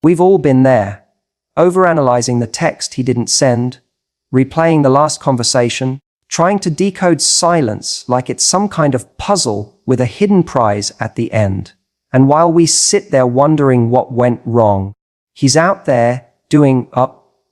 We've all been there, overanalyzing the text he didn't send, replaying the last conversation, trying to decode silence like it's some kind of puzzle with a hidden prize at the end. And while we sit there wondering what went wrong, he's out there doing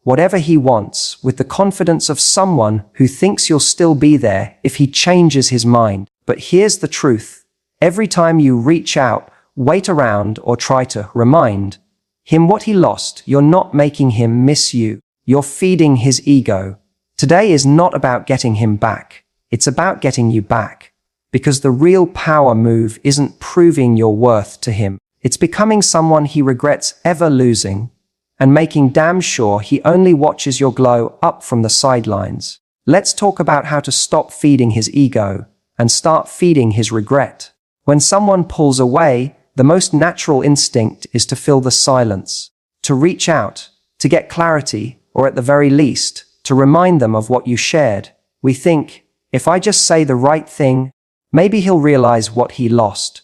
whatever he wants with the confidence of someone who thinks you'll still be there if he changes his mind. But here's the truth. Every time you reach out, wait around, or try to remind him what he lost, you're not making him miss you. You're feeding his ego. Today is not about getting him back. It's about getting you back. Because the real power move isn't proving your worth to him. It's becoming someone he regrets ever losing and making damn sure he only watches your glow up from the sidelines. Let's talk about how to stop feeding his ego and start feeding his regret. When someone pulls away, the most natural instinct is to fill the silence, to reach out, to get clarity, or at the very least, to remind them of what you shared. We think, if I just say the right thing, maybe he'll realize what he lost.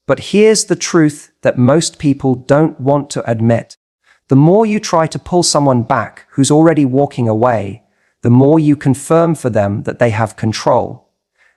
But here's the truth that most people don't want to admit. The more you try to pull someone back who's already walking away, the more you confirm for them that they have control.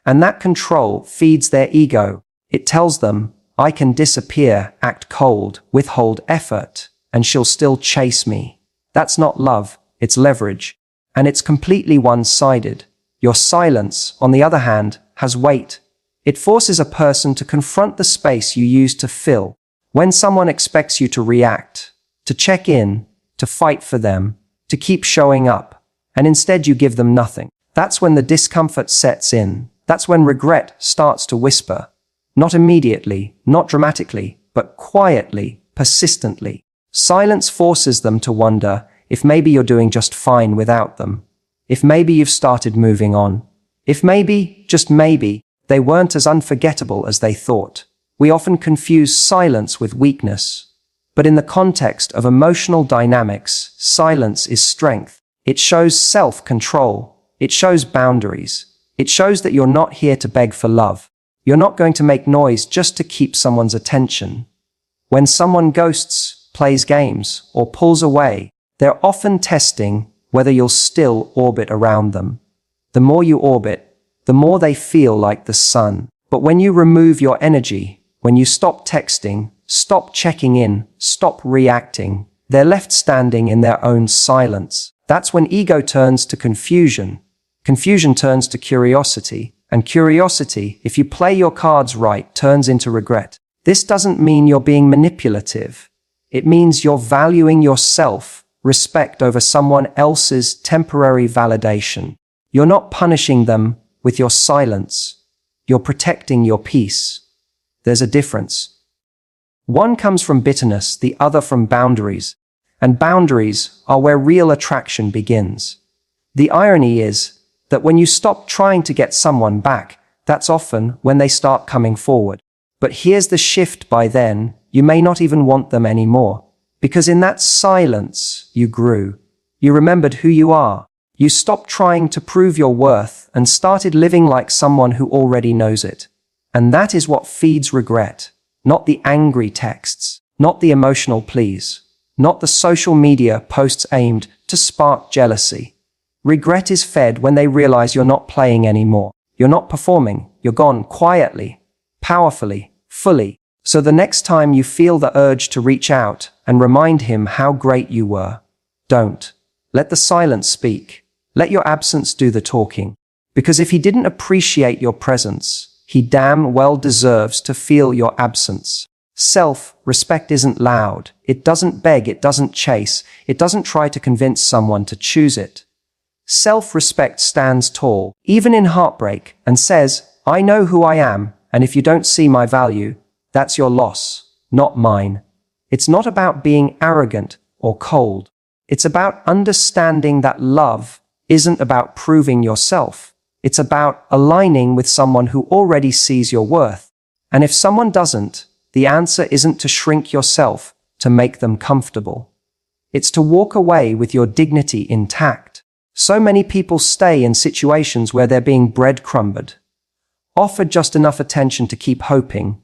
And that control feeds their ego. It tells them, I can disappear, act cold, withhold effort, and she'll still chase me. That's not love, it's leverage. And it's completely one-sided. Your silence, on the other hand, has weight. It forces a person to confront the space you used to fill. When someone expects you to react, to check in, to fight for them, to keep showing up, and instead you give them nothing, that's when the discomfort sets in. That's when regret starts to whisper. Not immediately, not dramatically, but quietly, persistently. Silence forces them to wonder if maybe you're doing just fine without them. If maybe you've started moving on. If maybe, just maybe, they weren't as unforgettable as they thought. We often confuse silence with weakness. But in the context of emotional dynamics, silence is strength. It shows self-control. It shows boundaries. It shows that you're not here to beg for love. You're not going to make noise just to keep someone's attention. When someone ghosts, plays games, or pulls away, they're often testing whether you'll still orbit around them. The more you orbit, the more they feel like the sun. But when you remove your energy, when you stop texting, stop checking in, stop reacting, they're left standing in their own silence. That's when ego turns to confusion. Confusion turns to curiosity. And curiosity, if you play your cards right, turns into regret. This doesn't mean you're being manipulative. It means you're valuing yourself, respect over someone else's temporary validation. You're not punishing them with your silence. You're protecting your peace. There's a difference. One comes from bitterness, the other from boundaries. And boundaries are where real attraction begins. The irony is that when you stop trying to get someone back, that's often when they start coming forward. But here's the shift: by then, you may not even want them anymore. Because in that silence, you grew. You remembered who you are. You stopped trying to prove your worth and started living like someone who already knows it. And that is what feeds regret. Not the angry texts, not the emotional pleas, not the social media posts aimed to spark jealousy. Regret is fed when they realize you're not playing anymore. You're not performing. You're gone quietly, powerfully, fully. So the next time you feel the urge to reach out and remind him how great you were, don't. Let the silence speak. Let your absence do the talking. Because if he didn't appreciate your presence, he damn well deserves to feel your absence. Self-respect isn't loud. It doesn't beg. It doesn't chase. It doesn't try to convince someone to choose it. Self-respect stands tall, even in heartbreak, and says, I know who I am, and if you don't see my value, that's your loss, not mine. It's not about being arrogant or cold. It's about understanding that love isn't about proving yourself. It's about aligning with someone who already sees your worth. And if someone doesn't, the answer isn't to shrink yourself to make them comfortable. It's to walk away with your dignity intact. So many people stay in situations where they're being breadcrumbed, offered just enough attention to keep hoping,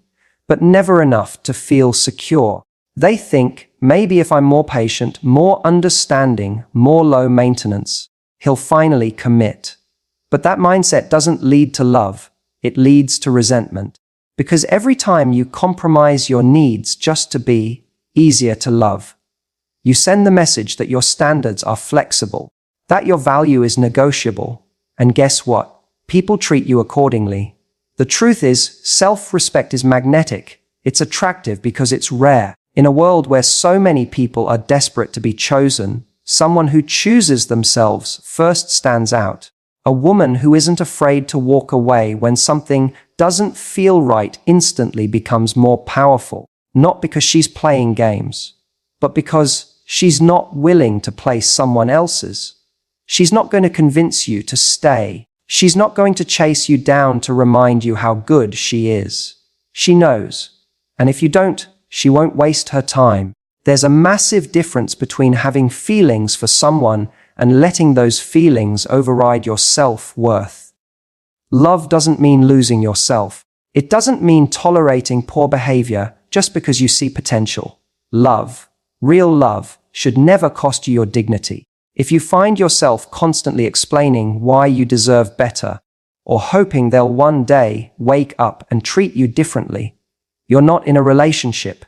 but never enough to feel secure. They think, maybe if I'm more patient, more understanding, more low maintenance, he'll finally commit. But that mindset doesn't lead to love, it leads to resentment. Because every time you compromise your needs just to be easier to love, you send the message that your standards are flexible, that your value is negotiable, and guess what? People treat you accordingly. The truth is, self-respect is magnetic. It's attractive because it's rare. In a world where so many people are desperate to be chosen, someone who chooses themselves first stands out. A woman who isn't afraid to walk away when something doesn't feel right instantly becomes more powerful, not because she's playing games, but because she's not willing to play someone else's. She's not going to convince you to stay. She's not going to chase you down to remind you how good she is. She knows. And if you don't, she won't waste her time. There's a massive difference between having feelings for someone and letting those feelings override your self-worth. Love doesn't mean losing yourself. It doesn't mean tolerating poor behavior just because you see potential. Love, real love, should never cost you your dignity. If you find yourself constantly explaining why you deserve better, or hoping they'll one day wake up and treat you differently, you're not in a relationship.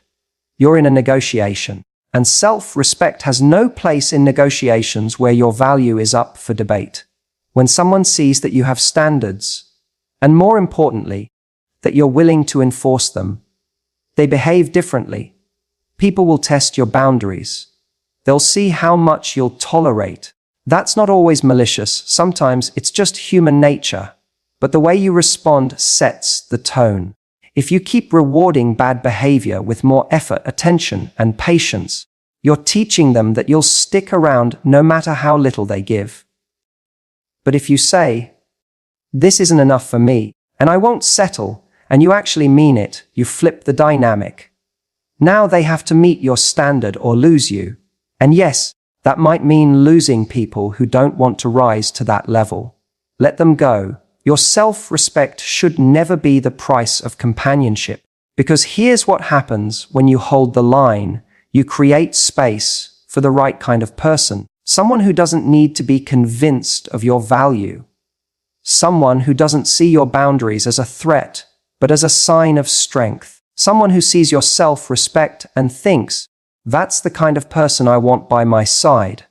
You're in a negotiation. And self-respect has no place in negotiations where your value is up for debate. When someone sees that you have standards, and more importantly, that you're willing to enforce them, they behave differently. People will test your boundaries. They'll see how much you'll tolerate. That's not always malicious. Sometimes it's just human nature. But the way you respond sets the tone. If you keep rewarding bad behavior with more effort, attention, and patience, you're teaching them that you'll stick around no matter how little they give. But if you say, "This isn't enough for me, and I won't settle," and you actually mean it, you flip the dynamic. Now they have to meet your standard or lose you. And yes, that might mean losing people who don't want to rise to that level. Let them go. Your self-respect should never be the price of companionship. Because here's what happens when you hold the line. You create space for the right kind of person. Someone who doesn't need to be convinced of your value. Someone who doesn't see your boundaries as a threat, but as a sign of strength. Someone who sees your self-respect and thinks, "That's the kind of person I want by my side."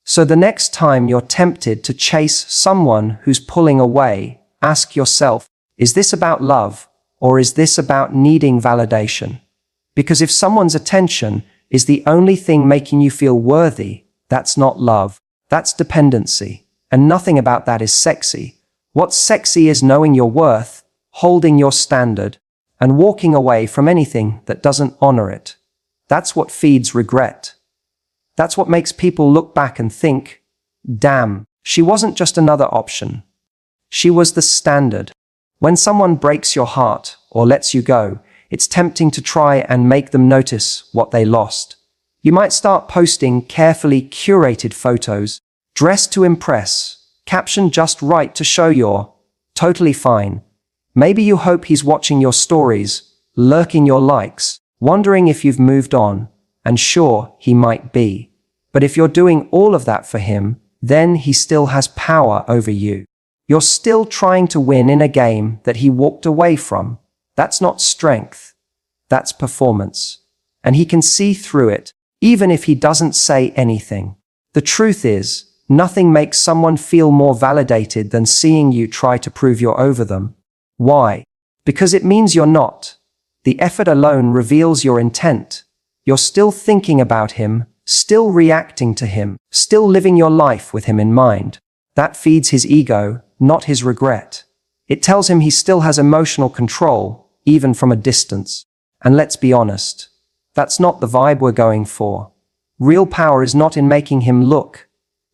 So the next time you're tempted to chase someone who's pulling away, ask yourself, is this about love, or is this about needing validation? Because if someone's attention is the only thing making you feel worthy, that's not love, that's dependency, and nothing about that is sexy. What's sexy is knowing your worth, holding your standard, and walking away from anything that doesn't honor it. That's what feeds regret. That's what makes people look back and think, "Damn, she wasn't just another option. She was the standard." When someone breaks your heart or lets you go, it's tempting to try and make them notice what they lost. You might start posting carefully curated photos, dressed to impress, captioned just right to show you're totally fine. Maybe you hope he's watching your stories, lurking your likes, wondering if you've moved on, and sure, he might be. But if you're doing all of that for him, then he still has power over you. You're still trying to win in a game that he walked away from. That's not strength. That's performance. And he can see through it, even if he doesn't say anything. The truth is, nothing makes someone feel more validated than seeing you try to prove you're over them. Why? Because it means you're not. The effort alone reveals your intent. You're still thinking about him, still reacting to him, still living your life with him in mind. That feeds his ego, not his regret. It tells him he still has emotional control, even from a distance. And let's be honest, that's not the vibe we're going for. Real power is not in making him look.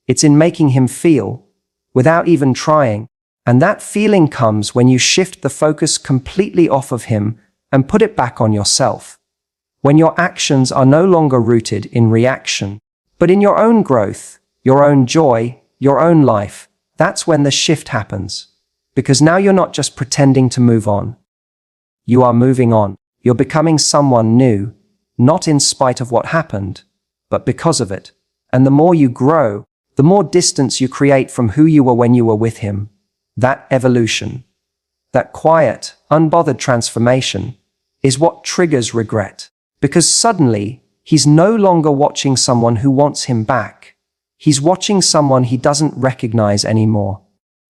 It's in making him feel, without even trying. And that feeling comes when you shift the focus completely off of him and put it back on yourself. When your actions are no longer rooted in reaction, but in your own growth, your own joy, your own life, that's when the shift happens. Because now you're not just pretending to move on. You are moving on. You're becoming someone new. not in spite of what happened, but because of it. And the more you grow, the more distance you create from who you were when you were with him. That evolution, that quiet, unbothered transformation, is what triggers regret. Because suddenly, he's no longer watching someone who wants him back. He's watching someone he doesn't recognize anymore.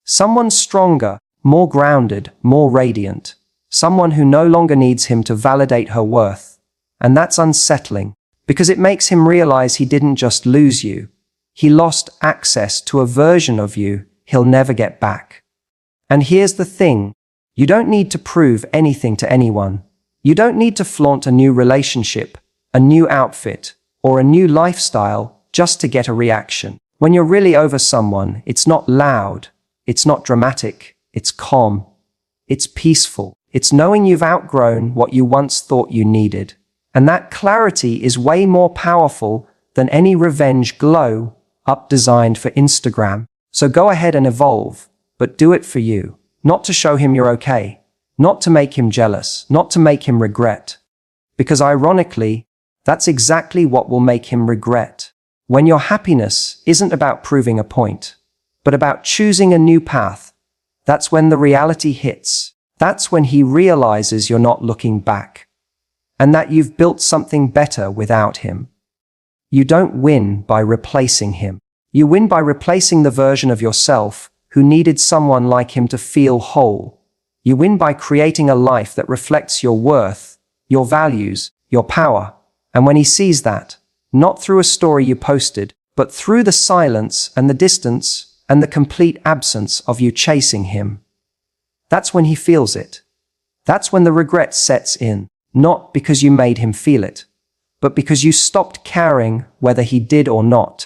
Someone stronger, more grounded, more radiant. Someone who no longer needs him to validate her worth. And that's unsettling, because it makes him realize he didn't just lose you. He lost access to a version of you he'll never get back. And here's the thing. You don't need to prove anything to anyone. You don't need to flaunt a new relationship, a new outfit, or a new lifestyle just to get a reaction. When you're really over someone, it's not loud, it's not dramatic, it's calm, it's peaceful. It's knowing you've outgrown what you once thought you needed. And that clarity is way more powerful than any revenge glow up designed for Instagram. So go ahead and evolve, but do it for you, not to show him you're okay, not to make him jealous, not to make him regret. Because ironically, that's exactly what will make him regret. When your happiness isn't about proving a point, but about choosing a new path, that's when the reality hits. That's when he realizes you're not looking back, and that you've built something better without him. You don't win by replacing him. You win by replacing the version of yourself who needed someone like him to feel whole. You win by creating a life that reflects your worth, your values, your power. And when he sees that, not through a story you posted, but through the silence and the distance and the complete absence of you chasing him, that's when he feels it. That's when the regret sets in, not because you made him feel it, but because you stopped caring whether he did or not.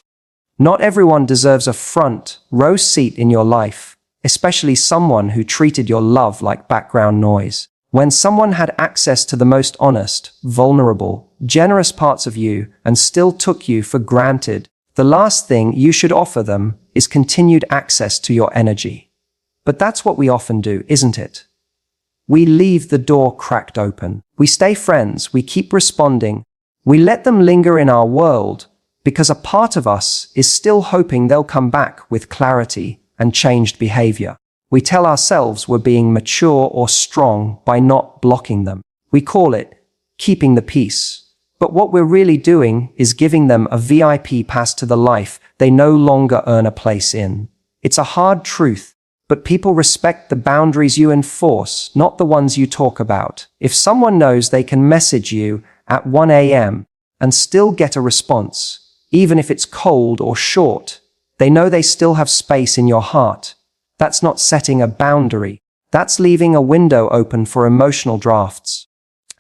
Not everyone deserves a front row seat in your life, especially someone who treated your love like background noise. When someone had access to the most honest, vulnerable, generous parts of you and still took you for granted, the last thing you should offer them is continued access to your energy. But that's what we often do, isn't it? We leave the door cracked open. We stay friends, we keep responding. We let them linger in our world because a part of us is still hoping they'll come back with clarity and changed behavior. We tell ourselves we're being mature or strong by not blocking them. We call it keeping the peace. But what we're really doing is giving them a VIP pass to the life they no longer earn a place in. It's a hard truth. But people respect the boundaries you enforce, not the ones you talk about. If someone knows they can message you at 1 a.m. and still get a response, even if it's cold or short, they know they still have space in your heart. That's not setting a boundary. That's leaving a window open for emotional drafts.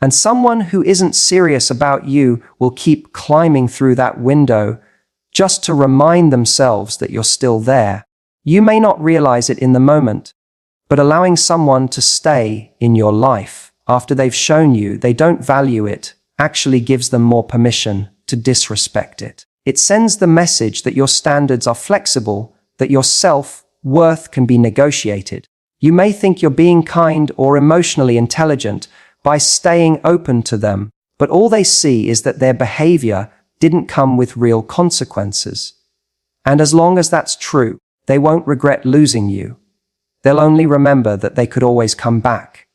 And someone who isn't serious about you will keep climbing through that window just to remind themselves that you're still there. You may not realize it in the moment, but allowing someone to stay in your life after they've shown you they don't value it actually gives them more permission to disrespect it. It sends the message that your standards are flexible, that your self-worth can be negotiated. You may think you're being kind or emotionally intelligent by staying open to them, but all they see is that their behavior didn't come with real consequences. And as long as that's true, they won't regret losing you. They'll only remember that they could always come back.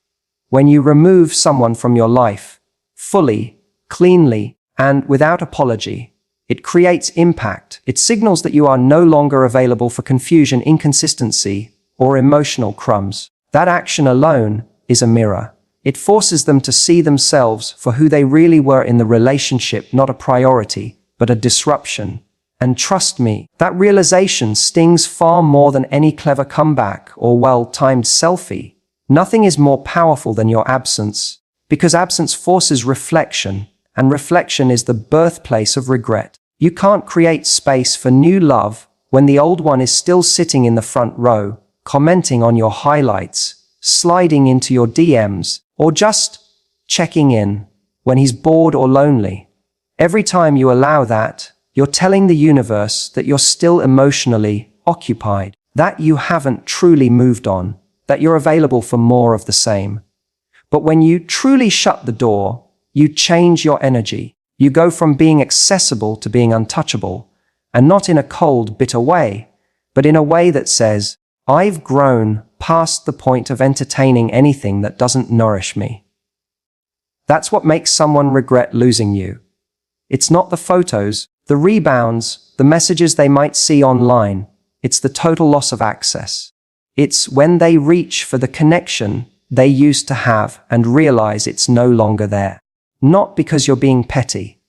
When you remove someone from your life, fully, cleanly, and without apology, it creates impact. It signals that you are no longer available for confusion, inconsistency, or emotional crumbs. That action alone is a mirror. It forces them to see themselves for who they really were in the relationship, not a priority, but a disruption. And trust me, that realization stings far more than any clever comeback or well-timed selfie. Nothing is more powerful than your absence, because absence forces reflection, and reflection is the birthplace of regret. You can't create space for new love when the old one is still sitting in the front row, commenting on your highlights, sliding into your DMs, or just checking in when he's bored or lonely. Every time you allow that, you're telling the universe that you're still emotionally occupied, that you haven't truly moved on, that you're available for more of the same. But when you truly shut the door, you change your energy. You go from being accessible to being untouchable, and not in a cold, bitter way, but in a way that says, I've grown past the point of entertaining anything that doesn't nourish me. That's what makes someone regret losing you. It's not the photos, the rebounds, the messages they might see online. It's the total loss of access. It's when they reach for the connection they used to have and realize it's no longer there. Not because you're being petty,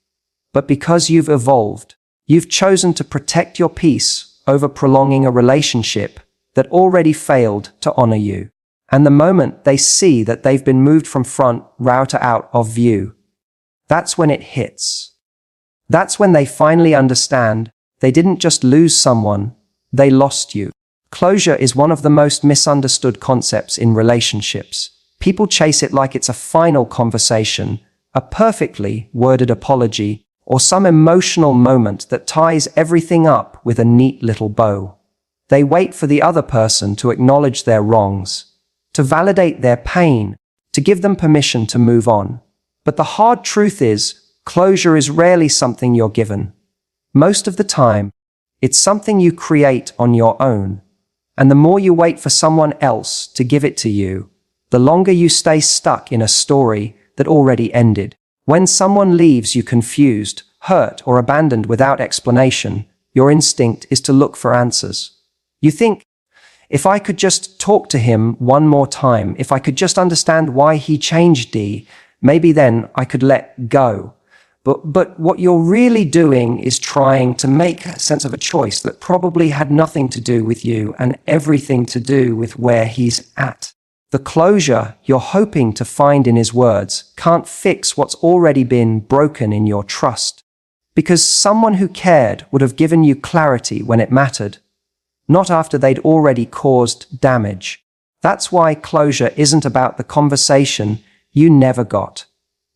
but because you've evolved. You've chosen to protect your peace over prolonging a relationship that already failed to honor you. And the moment they see that they've been moved from front row to out of view, that's when it hits. That's when they finally understand they didn't just lose someone, they lost you. Closure is one of the most misunderstood concepts in relationships. People chase it like it's a final conversation, a perfectly worded apology, or some emotional moment that ties everything up with a neat little bow. They wait for the other person to acknowledge their wrongs, to validate their pain, to give them permission to move on. But the hard truth is, closure is rarely something you're given. Most of the time, it's something you create on your own. And the more you wait for someone else to give it to you, the longer you stay stuck in a story that already ended. When someone leaves you confused, hurt, or abandoned without explanation, your instinct is to look for answers. You think, if I could just talk to him one more time, if I could just understand why he changed, maybe then I could let go. But what you're really doing is trying to make sense of a choice that probably had nothing to do with you and everything to do with where he's at. The closure you're hoping to find in his words can't fix what's already been broken in your trust. Because someone who cared would have given you clarity when it mattered, not after they'd already caused damage. That's why closure isn't about the conversation you never got.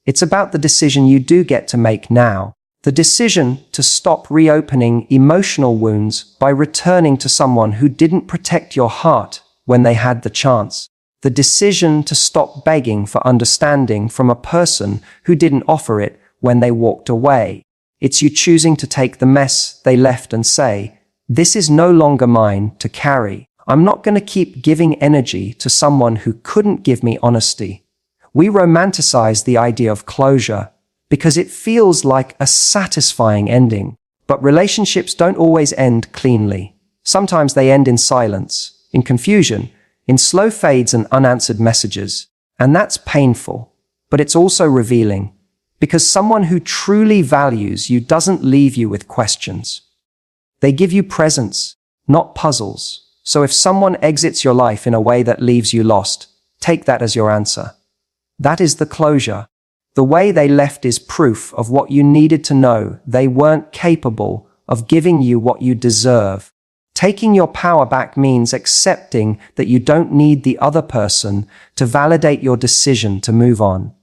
It's about the decision you do get to make now. The decision to stop reopening emotional wounds by returning to someone who didn't protect your heart when they had the chance. The decision to stop begging for understanding from a person who didn't offer it when they walked away. It's you choosing to take the mess they left and say, this is no longer mine to carry. I'm not going to keep giving energy to someone who couldn't give me honesty. We romanticize the idea of closure because it feels like a satisfying ending. But relationships don't always end cleanly. Sometimes they end in silence, in confusion, in slow fades and unanswered messages. And that's painful, but it's also revealing, because someone who truly values you doesn't leave you with questions. They give you presence, not puzzles. So if someone exits your life in a way that leaves you lost, take that as your answer. That is the closure. The way they left is proof of what you needed to know. They weren't capable of giving you what you deserve. Taking your power back means accepting that you don't need the other person to validate your decision to move on.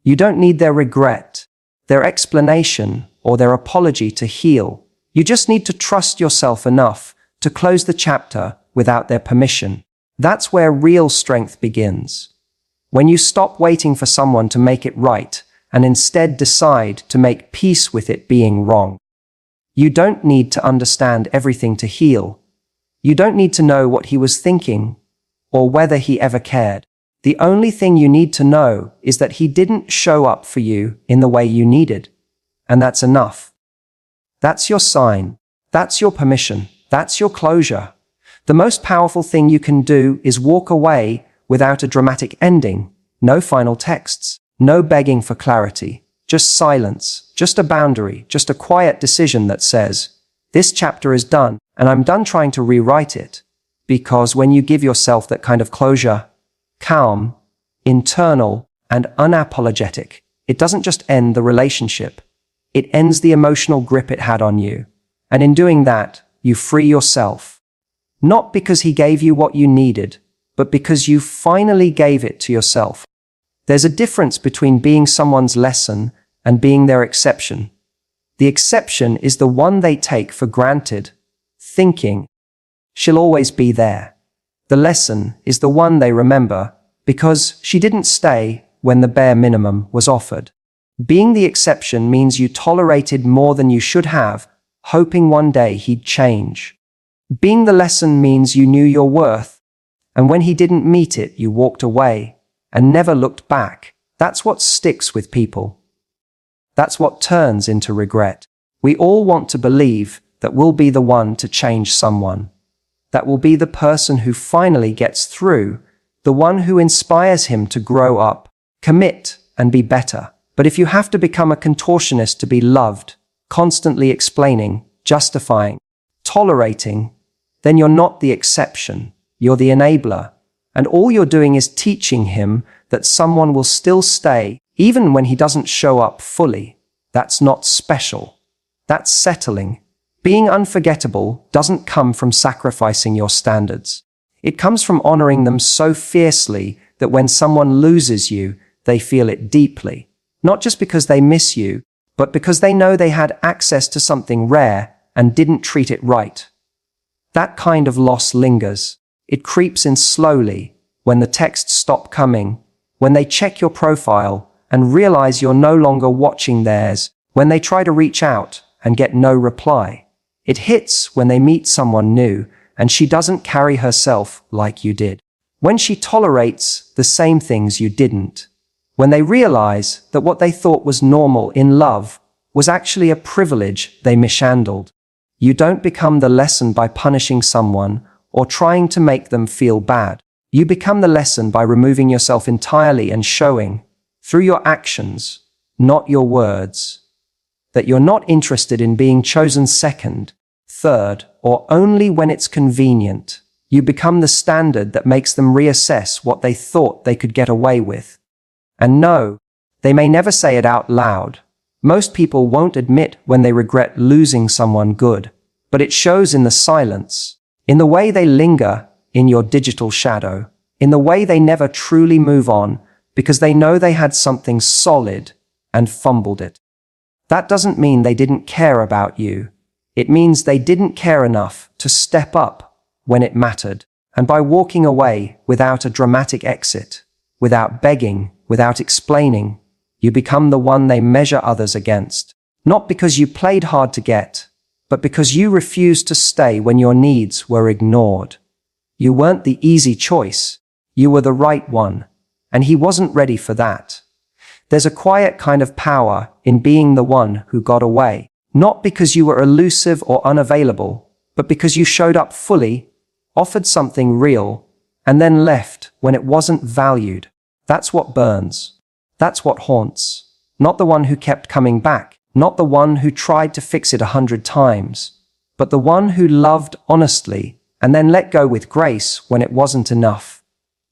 You don't need their regret, their explanation, or their apology to heal. You just need to trust yourself enough to close the chapter without their permission. That's where real strength begins. When you stop waiting for someone to make it right and instead decide to make peace with it being wrong. You don't need to understand everything to heal. You don't need to know what he was thinking or whether he ever cared. The only thing you need to know is that he didn't show up for you in the way you needed. And that's enough. That's your sign. That's your permission. That's your closure. The most powerful thing you can do is walk away without a dramatic ending. No final texts. No begging for clarity. Just silence. Just a boundary. Just a quiet decision that says, this chapter is done, and I'm done trying to rewrite it. Because when you give yourself that kind of closure, calm, internal, and unapologetic, it doesn't just end the relationship. It ends the emotional grip it had on you. And in doing that, you free yourself. Not because he gave you what you needed, but because you finally gave it to yourself. There's a difference between being someone's lesson and being their exception. The exception is the one they take for granted, thinking, she'll always be there. The lesson is the one they remember because she didn't stay when the bare minimum was offered. Being the exception means you tolerated more than you should have, hoping one day he'd change. Being the lesson means you knew your worth, and when he didn't meet it, you walked away and never looked back. That's what sticks with people. That's what turns into regret. We all want to believe that we'll be the one to change someone. That will be the person who finally gets through, the one who inspires him to grow up, commit, and be better. But if you have to become a contortionist to be loved, constantly explaining, justifying, tolerating, then you're not the exception, you're the enabler. And all you're doing is teaching him that someone will still stay, even when he doesn't show up fully. That's not special. That's settling. Being unforgettable doesn't come from sacrificing your standards. It comes from honoring them so fiercely that when someone loses you, they feel it deeply. Not just because they miss you, but because they know they had access to something rare and didn't treat it right. That kind of loss lingers. It creeps in slowly when the texts stop coming, when they check your profile and realize you're no longer watching theirs, when they try to reach out and get no reply. It hits when they meet someone new and she doesn't carry herself like you did. When she tolerates the same things you didn't. When they realize that what they thought was normal in love was actually a privilege they mishandled. You don't become the lesson by punishing someone or trying to make them feel bad. You become the lesson by removing yourself entirely and showing, through your actions, not your words, that you're not interested in being chosen second, third, or only when it's convenient. You become the standard that makes them reassess what they thought they could get away with. And no, they may never say it out loud. Most people won't admit when they regret losing someone good, but it shows in the silence, in the way they linger in your digital shadow, in the way they never truly move on because they know they had something solid and fumbled it. That doesn't mean they didn't care about you. It means they didn't care enough to step up when it mattered. And by walking away without a dramatic exit, without begging, without explaining, you become the one they measure others against. Not because you played hard to get, but because you refused to stay when your needs were ignored. You weren't the easy choice. You were the right one, and he wasn't ready for that. There's a quiet kind of power in being the one who got away, not because you were elusive or unavailable, but because you showed up fully, offered something real, and then left when it wasn't valued. That's what burns. That's what haunts. Not the one who kept coming back, not the one who tried to fix it 100 times, but the one who loved honestly and then let go with grace when it wasn't enough.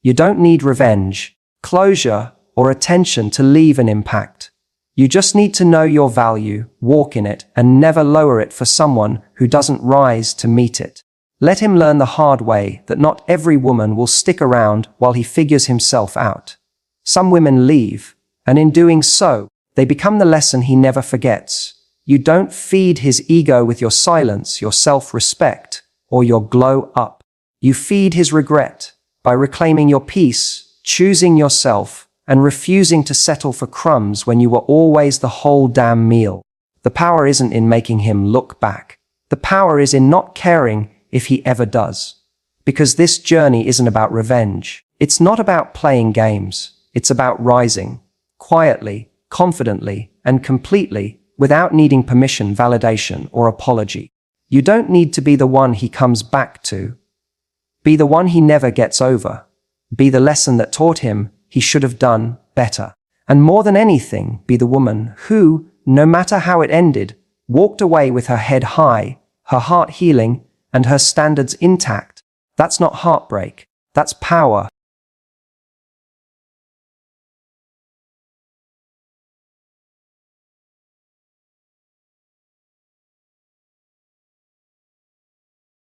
You don't need revenge, closure, or attention to leave an impact. You just need to know your value, walk in it, and never lower it for someone who doesn't rise to meet it. Let him learn the hard way that not every woman will stick around while he figures himself out. Some women leave, and in doing so, they become the lesson he never forgets. You don't feed his ego with your silence, your self-respect, or your glow up. You feed his regret by reclaiming your peace, choosing yourself, and refusing to settle for crumbs when you were always the whole damn meal. The power isn't in making him look back. The power is in not caring if he ever does. Because this journey isn't about revenge. It's not about playing games. It's about rising, quietly, confidently, and completely, without needing permission, validation, or apology. You don't need to be the one he comes back to. Be the one he never gets over. Be the lesson that taught him he should have done better. And more than anything, be the woman who, no matter how it ended, walked away with her head high, her heart healing, and her standards intact. That's not heartbreak. That's power.